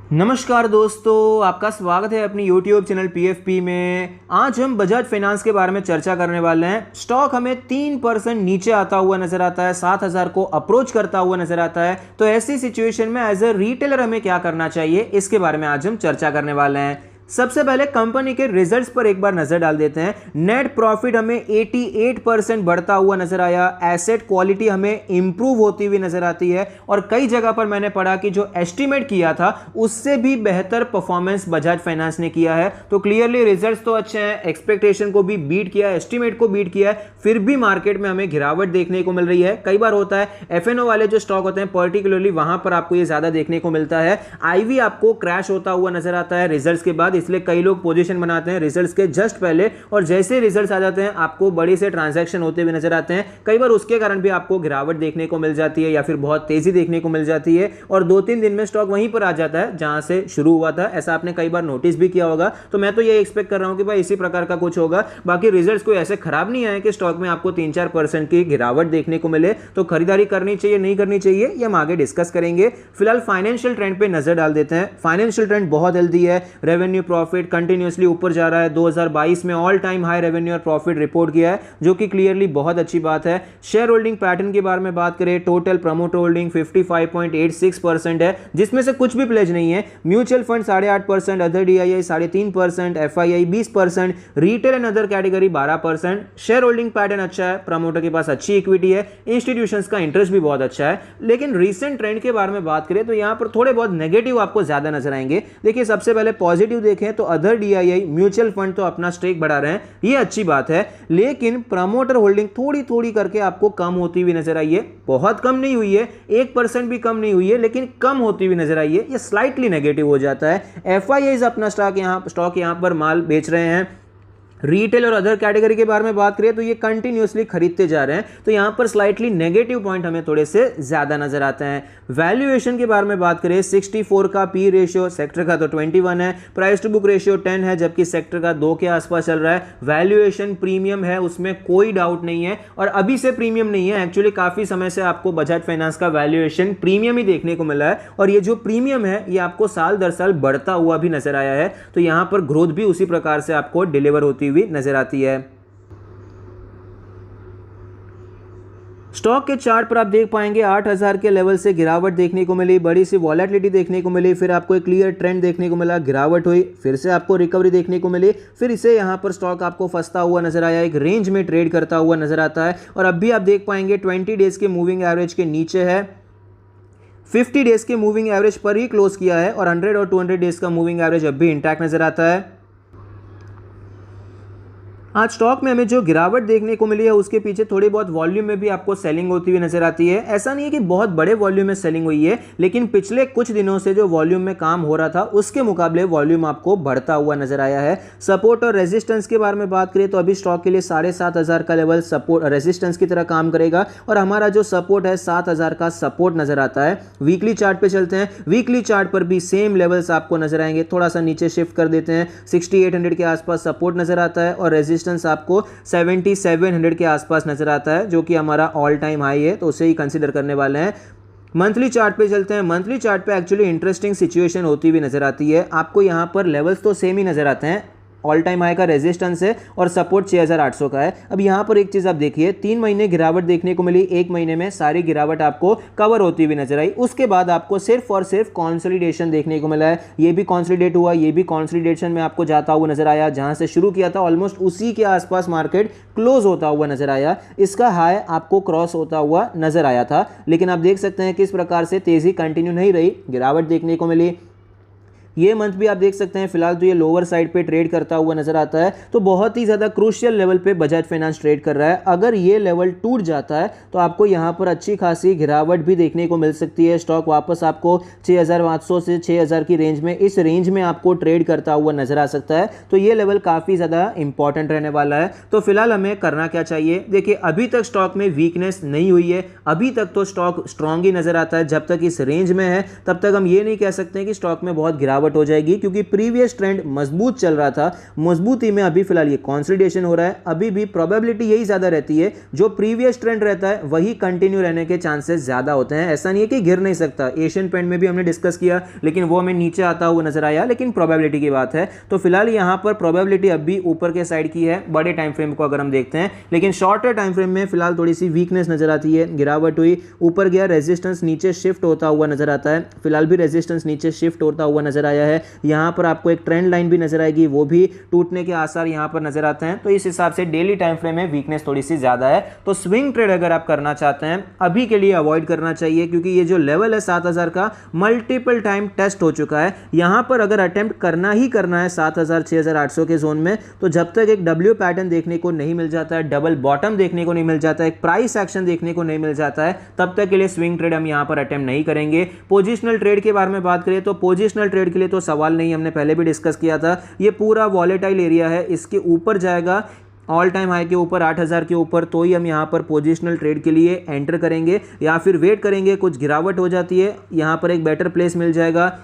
नमस्कार दोस्तों, आपका स्वागत है अपनी YouTube चैनल PFP में। आज हम बजाज फाइनेंस के बारे में चर्चा करने वाले हैं। स्टॉक हमें 3% नीचे आता हुआ नजर आता है, 7,000 को अप्रोच करता हुआ नजर आता है। तो ऐसी सिचुएशन में एज अ रिटेलर हमें क्या करना चाहिए, इसके बारे में आज हम चर्चा करने वाले हैं। सबसे पहले कंपनी के रिजल्ट्स पर एक बार नजर डाल देते हैं। नेट प्रॉफिट हमें 88% बढ़ता हुआ नजर आया। एसेट क्वालिटी हमें इंप्रूव होती हुई नजर आती है और कई जगह पर मैंने पढ़ा कि जो एस्टीमेट किया था उससे भी बेहतर परफॉर्मेंस बजाज फाइनेंस ने किया है। तो क्लियरली रिजल्ट्स तो अच्छे हैं, एक्सपेक्टेशन को भी बीट किया, एस्टीमेट को बीट किया है, फिर भी मार्केट में हमें गिरावट देखने को मिल रही है। कई बार होता है एफएनओ वाले जो स्टॉक होते हैं पर्टिकुलरली वहां पर आपको ये ज्यादा देखने को मिलता है। आईवी आपको क्रैश होता हुआ नजर आता है रिजल्ट्स के बाद, इसलिए कई लोग पोजीशन बनाते हैं रिजल्ट्स के जस्ट पहले और जैसे रिजल्ट्स आ जाते हैं आपको बड़े से ट्रांजैक्शन होते हुए नजर आते हैं। कई बार उसके कारण भी आपको गिरावट देखने को मिल जाती है या फिर बहुत तेजी देखने को मिल जाती है और 2-3 दिन में स्टॉक वहीं पर आ जाता है जहां से शुरू हुआ था। ऐसा आपने कई बार नोटिस भी किया होगा। तो मैं तो ये एक्सपेक्ट कर रहा हूं कि भाई इसी प्रकार का कुछ होगा। बाकी रिजल्ट्स कोई ऐसे खराब नहीं आए कि स्टॉक में आपको 3-4% की गिरावट देखने को मिले। तो खरीदारी करनी चाहिए नहीं करनी चाहिए ये हम आगे डिस्कस करेंगे। फिलहाल फाइनेंशियल ट्रेंड पे नजर डाल देते हैं। फाइनेंशियल ट्रेंड बहुत हेल्दी है। रेवेन्यू प्रॉफिट कंटिन्यूअसली ऊपर जा रहा है। 2022 में ऑल टाइम हाई रेवेन्यू और प्रॉफिट रिपोर्ट किया है, जो कि क्लियरली बहुत अच्छी बात है। शेयर होल्डिंग पैटर्न के बारे में बात करें, टोटल प्रमोटर होल्डिंग 55.86% है, जिसमें से कुछ भी प्लेज नहीं है। Mutual fund 8.5%, other DII 3.5%, FII 20%, retail and other category 12%। Shareholding pattern अच्छा है, प्रमोटर के पास अच्छी इक्विटी है, इंस्टीट्यूशंस का इंटरेस्ट भी बहुत अच्छा है। लेकिन रीसेंट ट्रेंड के बारे में बात करें तो यहां पर थोड़े बहुत नेगेटिव आपको ज्यादा नजर आएंगे। देखिए सबसे पहले पॉजिटिव देखें तो अदर डीआईआई म्यूचुअल फंड तो अपना स्टेक बढ़ा रहे हैं, ये अच्छी बात है। लेकिन प्रमोटर होल्डिंग थोड़ी थोड़ी करके आपको कम होती हुई नजर आई है। बहुत कम नहीं हुई है, 1% भी कम नहीं हुई है, लेकिन कम होती हुई नजर आई है। ये स्लाइटली नेगेटिव हो जाता है। एफआईआई अपना स्टॉक यहां पर माल बेच रहे हैं। रिटेल और अदर कैटेगरी के बारे में बात करें तो ये कंटिन्यूअसली खरीदते जा रहे हैं। तो यहां पर स्लाइटली नेगेटिव पॉइंट हमें थोड़े से ज्यादा नजर आते हैं। वैल्यूएशन के बारे में बात करें, 64 का पी रेशियो, सेक्टर का तो 21 है, प्राइस टू बुक रेशियो 10 है, जबकि सेक्टर का 2 के आसपास चल रहा है। वैल्यूएशन प्रीमियम है, उसमें कोई डाउट नहीं है और अभी से प्रीमियम नहीं है। एक्चुअली काफी समय से आपको बजाज फाइनेंस का वैल्यूएशन प्रीमियम ही देखने को मिला है और ये जो प्रीमियम है ये आपको साल दर साल बढ़ता हुआ भी नजर आया है। तो यहां पर ग्रोथ भी उसी प्रकार से आपको डिलीवर होती हुई नजर आती है। स्टॉक के चार्ट पर आप देख पाएंगे 8,000 के लेवल से गिरावट देखने को मिली, बड़ी सी वॉलेटिलिटी देखने को मिली, फिर आपको एक क्लियर ट्रेंड देखने को मिला, गिरावट हुई, फिर से आपको रिकवरी देखने को मिली, फिर इसे यहां पर स्टॉक आपको फंसता हुआ नजर आया, एक रेंज में ट्रेड करता हुआ नजर आता है। और अब भी आप देख पाएंगे 20 डेज के मूविंग एवरेज के नीचे है, 50 डेज के मूविंग एवरेज पर ही क्लोज किया है और 100 और 200 डेज का मूविंग एवरेज अब भी इंटैक्ट नजर आता है। आज स्टॉक में हमें जो गिरावट देखने को मिली है उसके पीछे थोड़ी बहुत वॉल्यूम में भी आपको सेलिंग होती हुई नजर आती है। ऐसा नहीं है कि बहुत बड़े वॉल्यूम में सेलिंग हुई है, लेकिन पिछले कुछ दिनों से जो वॉल्यूम में काम हो रहा था उसके मुकाबले वॉल्यूम आपको बढ़ता हुआ नजर आया है। सपोर्ट और रेजिस्टेंस के बारे में बात करें तो अभी स्टॉक के लिए 7,500 का लेवल सपोर्ट रेजिस्टेंस की तरह काम करेगा और हमारा जो सपोर्ट है 7,000 का सपोर्ट नजर आता है। वीकली चार्ट पे चलते हैं। वीकली चार्ट पर भी सेम लेवल्स आपको नजर आएंगे। थोड़ा सा नीचे शिफ्ट कर देते हैं, 6800 के आसपास सपोर्ट नजर आता है और रेजिस्टेंस आपको 7700 के आसपास नजर आता है, जो कि हमारा ऑल टाइम हाई है, तो उसे ही कंसीडर करने वाले हैं। मंथली चार्ट पे चलते हैं। मंथली चार्ट पे एक्चुअली इंटरेस्टिंग सिचुएशन होती हुई नजर आती है। आपको यहां पर लेवल्स तो सेम ही नजर आते हैं, ऑल टाइम हाई का रेजिस्टेंस है और सपोर्ट 6800 का है। अब यहां पर एक चीज आप देखिए, 3 महीने गिरावट देखने को मिली, 1 महीने में सारी गिरावट आपको कवर होती हुई नजर आई। उसके बाद आपको सिर्फ और सिर्फ कॉन्सोलिडेशन देखने को मिला है। ये भी कॉन्सोलिडेट हुआ, ये भी कॉन्सोलिडेशन में आपको जाता हुआ नजर आया। जहां से शुरू किया था ऑलमोस्ट उसी के आसपास मार्केट क्लोज होता हुआ नजर आया। इसका हाई आपको क्रॉस होता हुआ नजर आया था, लेकिन आप देख सकते हैं किस प्रकार से तेजी कंटिन्यू नहीं रही, गिरावट देखने को मिली। ये मंथ भी आप देख सकते हैं फिलहाल तो ये लोअर साइड पे ट्रेड करता हुआ नजर आता है। तो बहुत ही ज्यादा क्रूशियल लेवल पे बजाज फाइनेंस ट्रेड कर रहा है। अगर ये लेवल टूट जाता है तो आपको यहां पर अच्छी खासी गिरावट भी देखने को मिल सकती है। स्टॉक वापस आपको 6,500 से 6,000 की रेंज में, इस रेंज में आपको ट्रेड करता हुआ नजर आ सकता है। तो ये लेवल काफी ज्यादा इंपॉर्टेंट रहने वाला है। तो फिलहाल हमें करना क्या चाहिए, देखिए अभी तक स्टॉक में वीकनेस नहीं हुई है, अभी तक तो स्टॉक स्ट्रांग ही नजर आता है। जब तक इस रेंज में है तब तक हम ये नहीं कह सकते कि स्टॉक में बहुत गिरावट गिरावट हो जाएगी, क्योंकि प्रीवियस ट्रेंड मजबूत चल रहा था, मजबूती में अभी फिलहाल ये कंसोलिडेशन हो रहा है। अभी भी प्रोबेबिलिटी यही ज्यादा रहती है, जो प्रीवियस ट्रेंड रहता है वही कंटिन्यू रहने के चांसेस ज्यादा होते हैं। ऐसा नहीं है कि गिर नहीं सकता, एशियन पेंट में भी हमने डिस्कस किया, लेकिन वो हमें नीचे आता हुआ नजर आया, लेकिन प्रोबेबिलिटी की बात है। तो फिलहाल यहां पर प्रोबेबिलिटी अभी ऊपर के साइड की है बड़े टाइम फ्रेम को अगर हम देखते हैं, लेकिन शॉर्टर टाइम फ्रेम में फिलहाल थोड़ी सी वीकनेस नजर आती है। गिरावट हुई, ऊपर गया, रेजिस्टेंस नीचे शिफ्ट होता हुआ नजर आता है। फिलहाल भी रेजिस्टेंस नीचे शिफ्ट होता हुआ नजर आया है। यहां पर आपको एक ट्रेंड लाइन भी नजर आएगी, वो भी टूटने के आसार यहां पर नजर आते हैं। तो इस हिसाब से डेली टाइम फ्रेम में वीकनेस थोड़ी सी ज्यादा है। तो स्विंग ट्रेड अगर आप करना चाहते हैं अभी के लिए अवॉइड करना चाहिए, क्योंकि ये जो लेवल है 7000 का मल्टीपल टाइम टेस्ट हो चुका है। यहां पर अगर अटेम्प्ट करना ही करना है 7000 6800 के जोन में, तो जब तक एक डब्ल्यू पैटर्न देखने को नहीं मिल जाता है, डबल बॉटम देखने को नहीं मिल जाता है, एक प्राइस एक्शन देखने को नहीं मिल जाता है, तब तक के लिए स्विंग ट्रेड हम यहां पर अटेम्प्ट नहीं करेंगे। पोजिशनल ट्रेड के बारे में बात करें तो पोजिशनल ट्रेड के लिए तो सवाल नहीं, हमने पहले भी डिस्कस किया था। ये पूरा वॉलेटाइल एरिया है, इसके ऊपर जाएगा ऑल टाइम हाई के ऊपर 8000 के ऊपर, तो ही हम यहां पर पोजिशनल ट्रेड के लिए एंटर करेंगे, या फिर वेट करेंगे कुछ गिरावट हो जाती है, यहां पर एक बेटर प्लेस मिल जाएगा,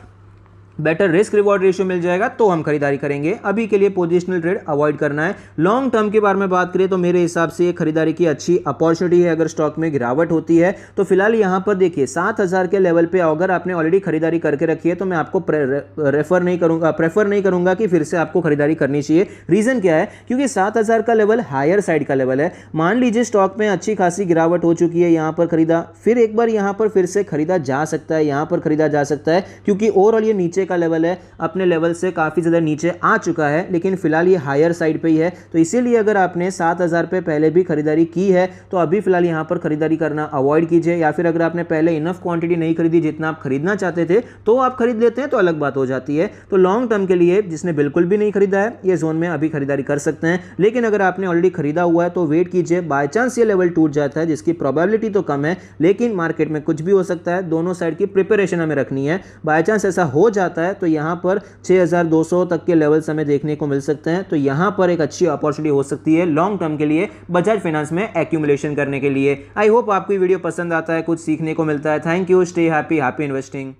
बेटर रिस्क रिवॉर्ड रेशियो मिल जाएगा, तो हम खरीदारी करेंगे। अभी के लिए पोजिशनल ट्रेड अवॉइड करना है। लॉन्ग टर्म के बारे में बात करें तो मेरे हिसाब से खरीदारी की अच्छी अपॉर्चुनिटी है अगर स्टॉक में गिरावट होती है। तो फिलहाल यहां पर देखिए 7000 के लेवल पे अगर आपने ऑलरेडी खरीदारी करके रखी है, तो मैं आपको प्रेफर नहीं करूंगा कि फिर से आपको खरीदारी करनी चाहिए। रीजन क्या है, क्योंकि 7000 का लेवल हायर साइड का लेवल है। मान लीजिए स्टॉक में अच्छी खासी गिरावट हो चुकी है, यहां पर खरीदा, फिर एक बार यहां पर फिर से खरीदा जा सकता है, यहां पर खरीदा जा सकता है, क्योंकि ओवरऑल ये नीचे का लेवल है, अपने लेवल से काफी ज्यादा नीचे आ चुका है, लेकिन फिलहाल ये हायर साइड पे ही है। तो इसीलिए अगर आपने 7000 पे पहले भी खरीदारी की है, तो अभी फिलहाल यहां पर खरीदारी करना अवॉइड कीजिए, या फिर अगर आपने पहले इनफ क्वांटिटी नहीं खरीदी जितना आप खरीदना चाहते थे, तो आप खरीद लेते हैं, तो अलग बात हो जाती है। तो लॉन्ग टर्म के लिए जिसने बिल्कुल भी नहीं खरीदा है, ये जोन में अभी खरीदारी कर सकते हैं। लेकिन अगर आपने ऑलरेडी खरीदा हुआ है तो वेट कीजिए, बाय चांस ये लेवल टूट जाता है, जिसकी प्रोबेबिलिटी तो कम है, लेकिन मार्केट में कुछ भी हो सकता है, दोनों साइड की प्रिपरेशन हमें रखनी है। बाय चांस ऐसा हो जाता है तो यहां पर 6200 तक के लेवल्स हमें देखने को मिल सकते हैं। तो यहां पर एक अच्छी अपॉर्चुनिटी हो सकती है लॉन्ग टर्म के लिए बजाज फाइनेंस में एक्यूमुलेशन करने के लिए। आई होप आपको वीडियो पसंद आता है, कुछ सीखने को मिलता है। Thank you, stay happy, happy investing.